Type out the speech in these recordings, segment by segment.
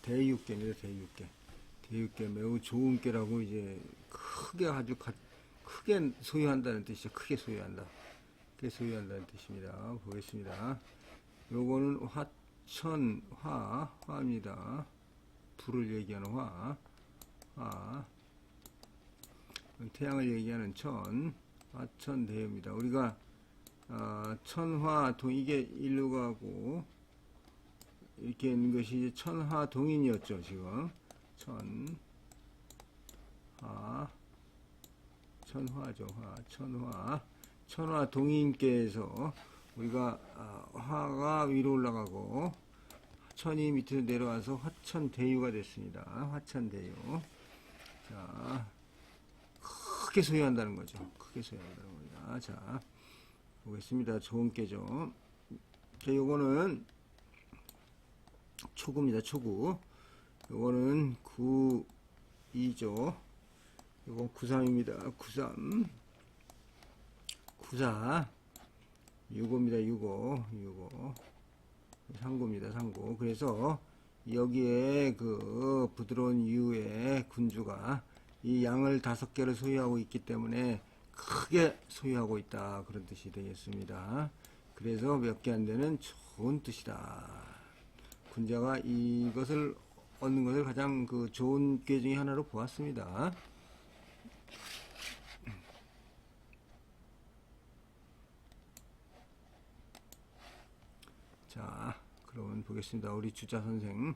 대육계입니다. 대육계. 대육계 매우 좋은 깨라고 이제 크게 크게 소유한다는 뜻이죠. 크게 소유한다. 크게 소유한다는 뜻입니다. 보겠습니다. 요거는 화입니다. 불을 얘기하는 화. 태양을 얘기하는 화천대유입니다. 우리가 천화동 이게 일로 가고 이렇게 있는 것이 천화동인이었죠. 지금 천화죠. 천화동인께에서 우리가 화가 위로 올라가고 천이 밑으로 내려와서 화천대유가 됐습니다. 화천대유. 자, 크게 소유한다는 거죠. 크게 소유한다는 겁니다. 자, 보겠습니다. 좋은 깨죠. 자, 요거는 초구입니다. 초구. 요거는 92죠. 요건 93입니다. 93. 94. 65입니다. 65. 상고입니다. 상고. 그래서 여기에 그 부드러운 유의 군주가 이 양을 5개를 소유하고 있기 때문에 크게 소유하고 있다. 그런 뜻이 되겠습니다. 그래서 몇 개 안 되는 좋은 뜻이다. 군자가 이것을 얻는 것을 가장 그 좋은 꾀 중에 하나로 보았습니다. 자, 그러면 보겠습니다. 우리 주자 선생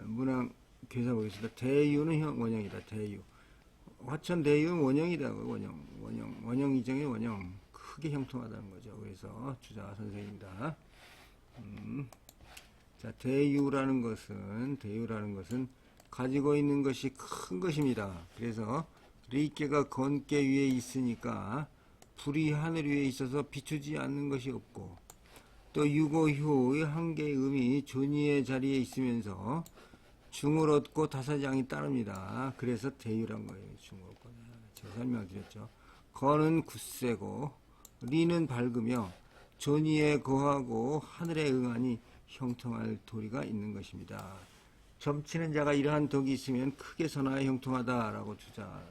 문항 계산 보겠습니다. 대유는 원형이다. 대유. 화천대유는 원형이다. 원형 이정의 원형. 크게 형통하다는 거죠. 그래서 주자 선생입니다. 자, 대유라는 것은 가지고 있는 것이 큰 것입니다. 그래서 리께가 건께 위에 있으니까 불이 하늘 위에 있어서 비추지 않는 것이 없고, 또 유고효의 한 개의 음이 존의의 자리에 있으면서 중을 얻고 다사장이 따릅니다. 그래서 대유란 거예요. 중을 얻고. 제가 설명드렸죠. 거는 굳세고 리는 밝으며 존의에 거하고 하늘에 응하니 형통할 도리가 있는 것입니다. 점치는 자가 이러한 덕이 있으면 크게 선하여 형통하다라고 주자는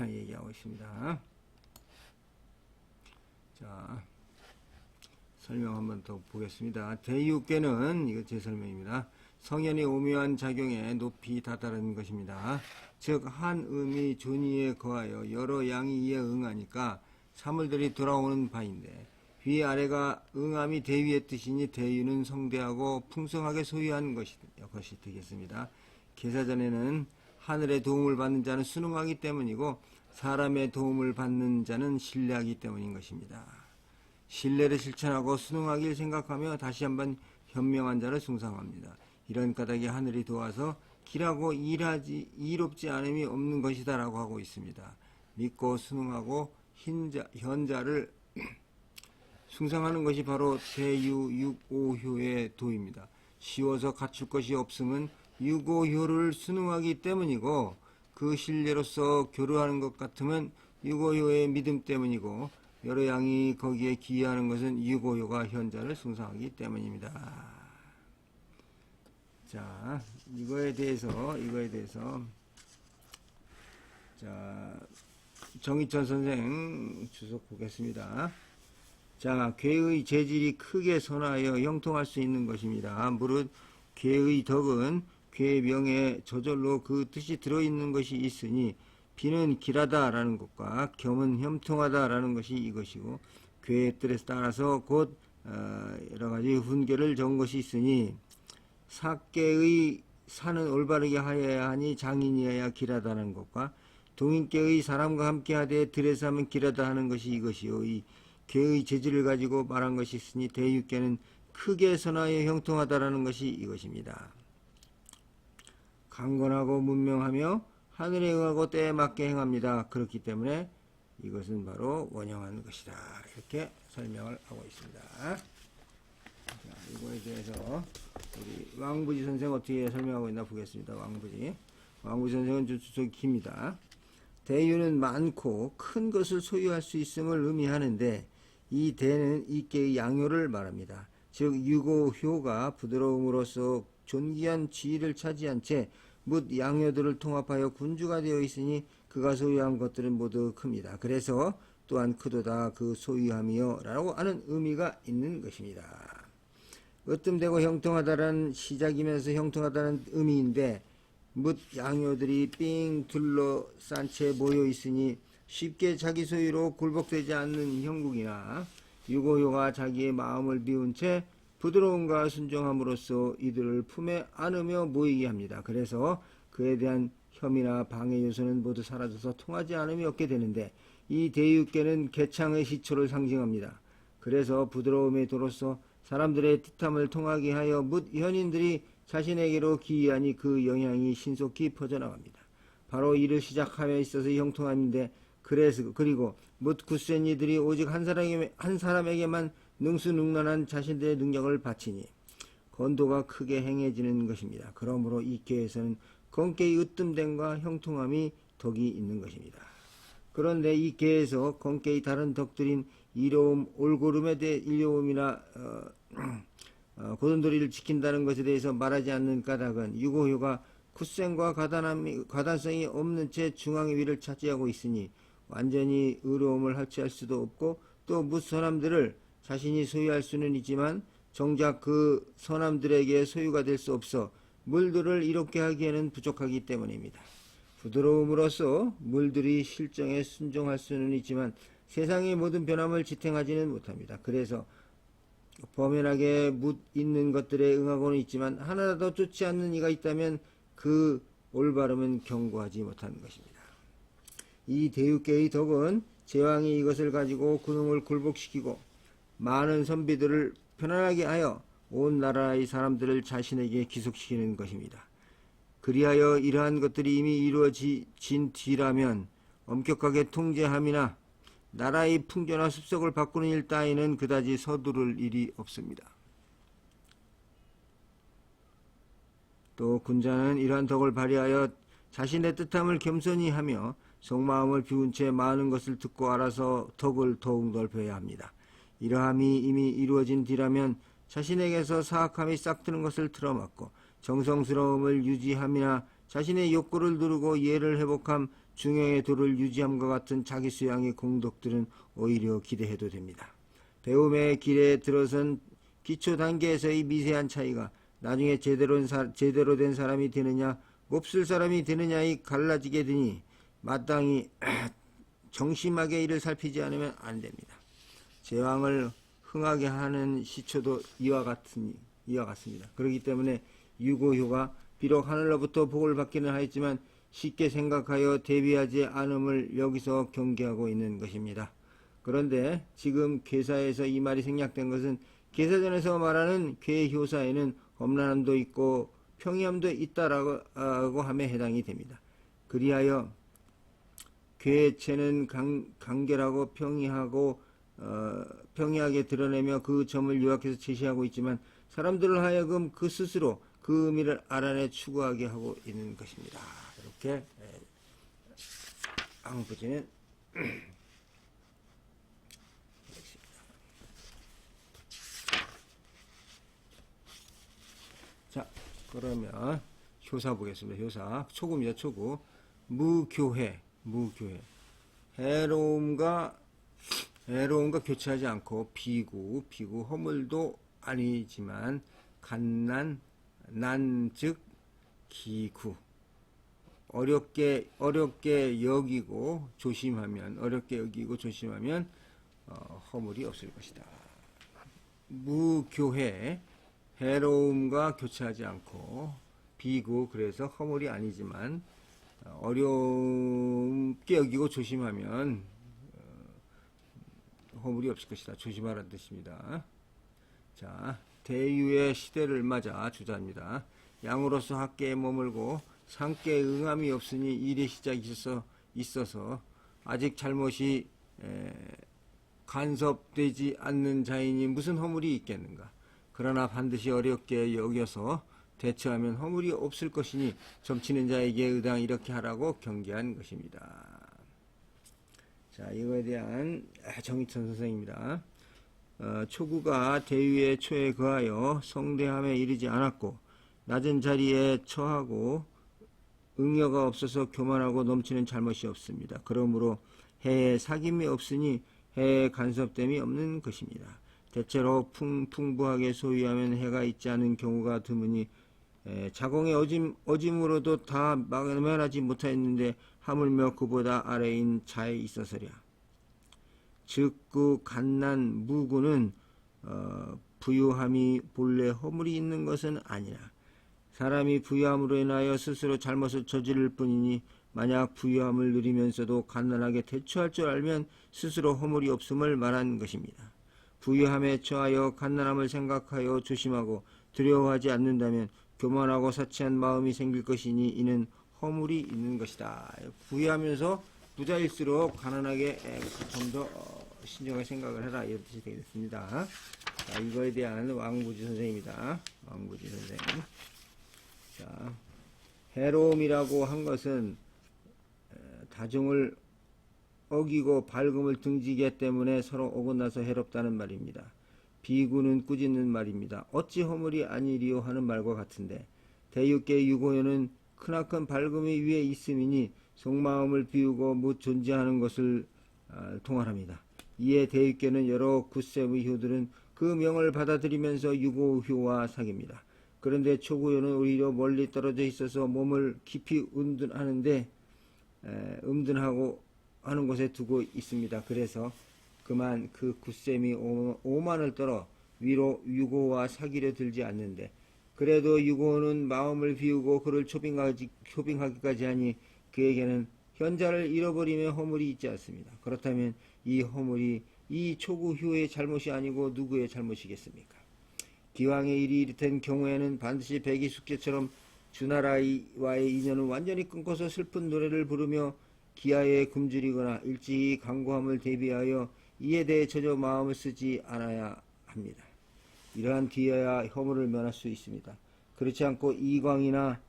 얘기하고 있습니다. 자, 설명 한번 더 보겠습니다. 대유께는, 이거 제 설명입니다. 성현이 오묘한 작용에 높이 다다른 것입니다. 즉, 한 음이 존의에 거하여 여러 양이 이에 응하니까 사물들이 돌아오는 바인데, 위아래가 응함이 대유의 뜻이니 대유는 성대하고 풍성하게 소유한 것이 되겠습니다. 계사전에는 하늘의 도움을 받는 자는 순응하기 때문이고 사람의 도움을 받는 자는 신뢰하기 때문인 것입니다. 신뢰를 실천하고 순응하길 생각하며 다시 한번 현명한 자를 숭상합니다. 이런 까닭에 하늘이 도와서 길하고 이롭지 않음이 없는 것이다 라고 하고 있습니다. 믿고 순응하고 현자를 숭상하는 것이 바로 대유육오효의 도입니다. 쉬워서 갖출 것이 없음은 육오효를 순응하기 때문이고, 그 신뢰로서 교류하는 것 같으면 육오효의 믿음 때문이고, 여러 양이 거기에 기여하는 것은 육오효가 현자를 숭상하기 때문입니다. 자, 이거에 대해서 자, 정희천 선생 주석 보겠습니다. 자, 괴의 재질이 크게 선하여 형통할 수 있는 것입니다. 무릇 괴의 덕은 괴의 명에 저절로 그 뜻이 들어있는 것이 있으니, 비는 길하다라는 것과 겸은 형통하다라는 것이 이것이고, 괴의 뜻에 따라서 곧 여러가지 훈계를 적은 것이 있으니, 사계의 산은 올바르게 하여야 하니 장인이어야 길하다는 것과, 동인계의 사람과 함께 하되 들에서 하면 길하다 하는 것이 이것이요, 이 괴의 재질을 가지고 말한 것이 있으니 대육계는 크게 선하여 형통하다라는 것이 이것입니다. 강건하고 문명하며 하늘에 응하고 때에 맞게 행합니다. 그렇기 때문에 이것은 바로 원형한 것이다. 이렇게 설명을 하고 있습니다. 자, 이거에 대해서 우리 왕부지 선생 어떻게 설명하고 있나 보겠습니다. 왕부지 선생은 주석이 깁니다. 대유는 많고 큰 것을 소유할 수 있음을 의미하는데, 이 대는 이께의 양효를 말합니다. 즉 유고효가 부드러움으로써 존귀한 지위를 차지한 채 묻 양효들을 통합하여 군주가 되어 있으니 그가 소유한 것들은 모두 큽니다. 그래서 또한 크도다 그 소유함이요 라고 하는 의미가 있는 것입니다. 으뜸되고 형통하다라는 시작이면서 형통하다는 의미인데 묻 양효들이 삥 둘러싼 채 모여 있으니 쉽게 자기 소유로 굴복되지 않는 형국이나 유고효가 자기의 마음을 비운 채 부드러움과 순종함으로써 이들을 품에 안으며 모이게 합니다. 그래서 그에 대한 혐의나 방해 요소는 모두 사라져서 통하지 않음이 없게 되는데 이 대유계는 개창의 시초를 상징합니다. 그래서 부드러움의 도로서 사람들의 뜻함을 통하게 하여 묻 현인들이 자신에게로 기이하니 그 영향이 신속히 퍼져나갑니다. 바로 이를 시작함에 있어서 형통함인데 그리고 묻 굳센 이들이 오직 한 사람에게만 능수능란한 자신들의 능력을 바치니 건도가 크게 행해지는 것입니다. 그러므로 이 계에서는 건깨의 으뜸됨과 형통함이 덕이 있는 것입니다. 그런데 이 계에서 건깨의 다른 덕들인 이로움, 올고름에 대해 일요움이나 고돈도리를 지킨다는 것에 대해서 말하지 않는 까닭은 유고효가 굳셈과 과단성이 없는 채 중앙의 위를 차지하고 있으니 완전히 의로움을 할취할 수도 없고 또 묻 선함들을 자신이 소유할 수는 있지만 정작 그 선함들에게 소유가 될 수 없어 물들을 이롭게 하기에는 부족하기 때문입니다. 부드러움으로써 물들이 실정에 순종할 수는 있지만 세상의 모든 변함을 지탱하지는 못합니다. 그래서 범연하게 묻 있는 것들에 응하고는 있지만 하나라도 쫓지 않는 이가 있다면 그 올바름은 경고하지 못하는 것입니다. 이 대유계의 덕은 제왕이 이것을 가지고 군웅을 굴복시키고 많은 선비들을 편안하게 하여 온 나라의 사람들을 자신에게 귀속시키는 것입니다. 그리하여 이러한 것들이 이미 이루어진 뒤라면 엄격하게 통제함이나 나라의 풍조나 습속을 바꾸는 일 따위는 그다지 서두를 일이 없습니다. 또 군자는 이러한 덕을 발휘하여 자신의 뜻함을 겸손히 하며 속마음을 비운 채 많은 것을 듣고 알아서 덕을 더욱 넓혀야 합니다. 이러함이 이미 이루어진 뒤라면 자신에게서 사악함이 싹트는 것을 틀어막고 정성스러움을 유지함이나 자신의 욕구를 누르고 예를 회복함, 중형의 도를 유지함과 같은 자기 수양의 공덕들은 오히려 기대해도 됩니다. 배움의 길에 들어선 기초 단계에서의 미세한 차이가 나중에 제대로 된 사람이 되느냐 몹쓸 사람이 되느냐에 갈라지게 되니 마땅히 정심하게 이를 살피지 않으면 안 됩니다. 제왕을 흥하게 하는 시초도 이와 같습니다. 그렇기 때문에 유고효가 비록 하늘로부터 복을 받기는 하였지만 쉽게 생각하여 대비하지 않음을 여기서 경계하고 있는 것입니다. 그런데 지금 괴사에서 이 말이 생략된 것은 괴사전에서 말하는 괴효사에는 험난함도 있고 평이함도 있다라고 함에 해당이 됩니다. 그리하여 괴체는 간결하고 평이하게 드러내며 그 점을 요약해서 제시하고 있지만 사람들을 하여금 그 스스로 그 의미를 알아내 추구하게 하고 있는 것입니다. 이렇게 항부지는 자, 그러면 효사 보겠습니다. 효사 초구입니다. 초구. 무교회. 해로움과 교체하지 않고 비구 허물도 아니지만 간난 즉 기구 어렵게 여기고 조심하면 허물이 없을 것이다. 무교회 해로움과 교체하지 않고 비구 그래서 허물이 아니지만 어렵게 여기고 조심하면 허물이 없을 것이다. 조심하라는 뜻입니다. 자, 대유의 시대를 맞아 주자입니다. 양으로서 학계에 머물고 상계에 응함이 없으니 일의 시작이 있어서 아직 잘못이 간섭되지 않는 자이니 무슨 허물이 있겠는가. 그러나 반드시 어렵게 여겨서 대처하면 허물이 없을 것이니 점치는 자에게 의당 이렇게 하라고 경계한 것입니다. 자, 이거에 대한 정희천 선생입니다. 초구가 대유의 초에 거하여 성대함에 이르지 않았고 낮은 자리에 처하고 응여가 없어서 교만하고 넘치는 잘못이 없습니다. 그러므로 해에 사김이 없으니 해에 간섭됨이 없는 것입니다. 대체로 풍부하게 소유하면 해가 있지 않은 경우가 드무니 자공의 어짐으로도 다 면하지 못하였는데 하물며 그보다 아래인 자에 있어서랴. 즉 그 갓난 무구는 부유함이 본래 허물이 있는 것은 아니라 사람이 부유함으로 인하여 스스로 잘못을 저지를 뿐이니 만약 부유함을 누리면서도 갓난하게 대처할 줄 알면 스스로 허물이 없음을 말한 것입니다. 부유함에 처하여 갓난함을 생각하여 조심하고 두려워하지 않는다면 교만하고 사치한 마음이 생길 것이니 이는 허물이 있는 것이다. 부유하면서 부자일수록 가난하게 좀 더 신중하게 생각을 해라, 이런 뜻이 되겠습니다. 자, 이거에 대한 왕부지 선생입니다. 왕부지 선생. 자, 해로움이라고 한 것은 다중을 어기고 밝음을 등지기 때문에 서로 어긋나서 해롭다는 말입니다. 비구는 꾸짖는 말입니다. 어찌 허물이 아니리요 하는 말과 같은데 대육계 유고연은 크나큰 밝음이 위에 있음이니 속마음을 비우고 못 존재하는 것을 통할합니다. 이에 대육계는 여러 굳셈의 효들은 그 명을 받아들이면서 유고효와 사깁니다. 그런데 초구효는 오히려 멀리 떨어져 있어서 몸을 깊이 음둔하고 하는 곳에 두고 있습니다. 그래서 그만 그 굳셈이 오만을 떨어 위로 유고와 사기려 들지 않는데 그래도 유고는 마음을 비우고 그를 초빙하기까지 하니 그에게는 현자를 잃어버리며 허물이 있지 않습니다. 그렇다면 이 허물이 이 초구효의 잘못이 아니고 누구의 잘못이겠습니까? 기왕의 일이 이르된 경우에는 반드시 백이숙제처럼 주나라와의 인연을 완전히 끊고서 슬픈 노래를 부르며 기아에 굶주리거나 일찍이 강구함을 대비하여 이에 대해 전혀 마음을 쓰지 않아야 합니다. 이러한 뒤에야 허물을 면할 수 있습니다. 그렇지 않고 이광이나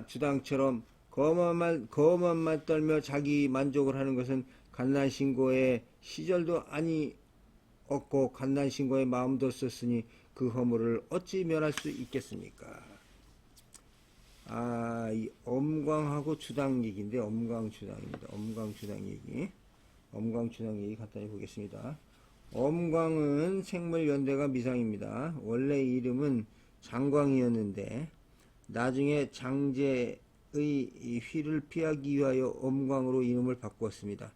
주당처럼 거만만 떨며 자기 만족을 하는 것은 갓난신고의 시절도 아니 없고 갓난신고의 마음도 없었으니 그 허물을 어찌 면할 수 있겠습니까? 이 엄광하고 주당 얘기인데 엄광주당입니다. 엄광주당 얘기 간단히 보겠습니다. 엄광은 생물연대가 미상입니다. 원래 이름은 장광이었는데 나중에 장제의 휘를 피하기 위하여 엄광으로 이름을 바꾸었습니다.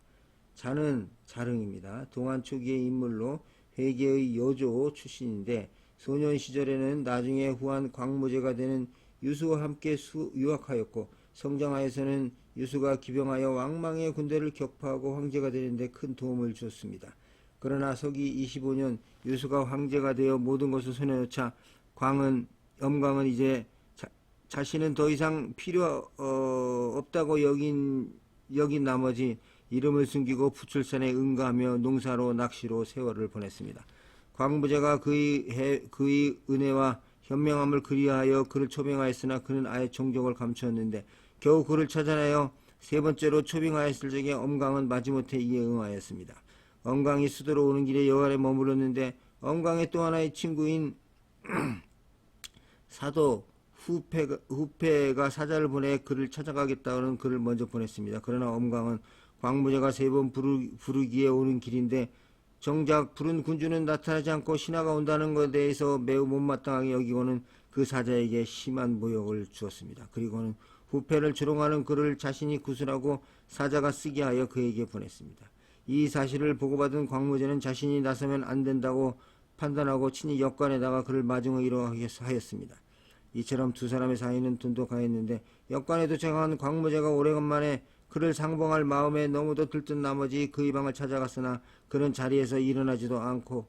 자는 자릉입니다. 동안 초기의 인물로 회계의 여조 출신인데 소년 시절에는 나중에 후한 광무제가 되는 유수와 함께 유학하였고 성장하여서는 유수가 기병하여 왕망의 군대를 격파하고 황제가 되는데 큰 도움을 주었습니다. 그러나 서기 25년 유수가 황제가 되어 모든 것을 손에 넣자 엄광은 이제 자신은 더 이상 필요 없다고 여긴 나머지 이름을 숨기고 부출산에 응가하며 농사로 낚시로 세월을 보냈습니다. 광부제가 그의 은혜와 현명함을 그리하여 그를 초빙하였으나 그는 아예 종족을 감추었는데 겨우 그를 찾아내어 세 번째로 초빙하였을 적에 엄광은 마지못해 이에 응하였습니다. 엄광이 수도로 오는 길에 여간에 머물렀는데 엄광의 또 하나의 친구인 사도 후패가 사자를 보내 그를 찾아가겠다는 글을 먼저 보냈습니다. 그러나 엄광은 광무제가 세 번 부르기에 오는 길인데 정작 부른 군주는 나타나지 않고 신하가 온다는 것에 대해서 매우 못마땅하게 여기고는 그 사자에게 심한 모욕을 주었습니다. 그리고는 후패를 조롱하는 글을 자신이 구술하고 사자가 쓰게 하여 그에게 보냈습니다. 이 사실을 보고받은 광무제는 자신이 나서면 안 된다고 판단하고 친히 역관에다가 그를 마중하기로 하였습니다. 이처럼 두 사람의 사이는 돈독하였는데 역관에 도착한 광무제가 오래간만에 그를 상봉할 마음에 너무도 들뜬 나머지 그의 방을 찾아갔으나 그는 자리에서 일어나지도 않고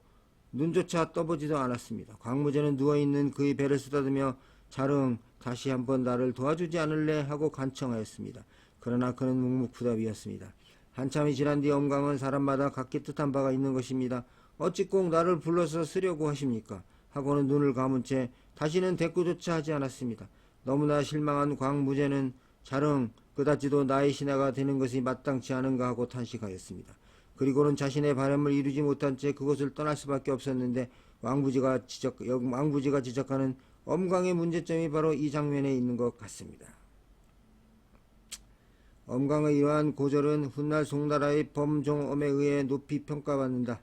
눈조차 떠보지도 않았습니다. 광무제는 누워있는 그의 배를 쓰다듬며 자릉 다시 한번 나를 도와주지 않을래 하고 간청하였습니다. 그러나 그는 묵묵부답이었습니다. 한참이 지난 뒤 엄광은 사람마다 각기 뜻한 바가 있는 것입니다. 어찌 꼭 나를 불러서 쓰려고 하십니까? 하고는 눈을 감은 채 다시는 대꾸조차 하지 않았습니다. 너무나 실망한 광무제는 자릉 그다지도 나의 신하가 되는 것이 마땅치 않은가 하고 탄식하였습니다. 그리고는 자신의 바람을 이루지 못한 채 그곳을 떠날 수밖에 없었는데 왕부지가 지적하는 엄광의 문제점이 바로 이 장면에 있는 것 같습니다. 엄광의 이러한 고절은 훗날 송나라의 범종엄에 의해 높이 평가받는다.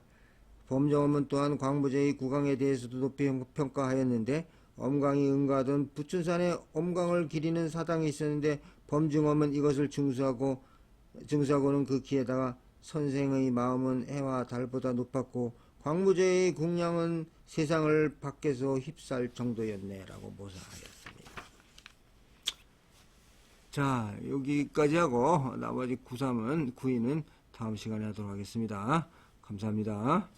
범종엄은 또한 광부제의 구강에 대해서도 높이 평가하였는데 엄광이 응가하던 부춘산에 엄광을 기리는 사당이 있었는데 범중엄은 이것을 증수하고는 그 키에다가 선생의 마음은 해와 달보다 높았고 광무제의 궁량은 세상을 밖에서 휩쌀 정도였네 라고 모사하였습니다. 자, 여기까지 하고 나머지 9인은 다음 시간에 하도록 하겠습니다. 감사합니다.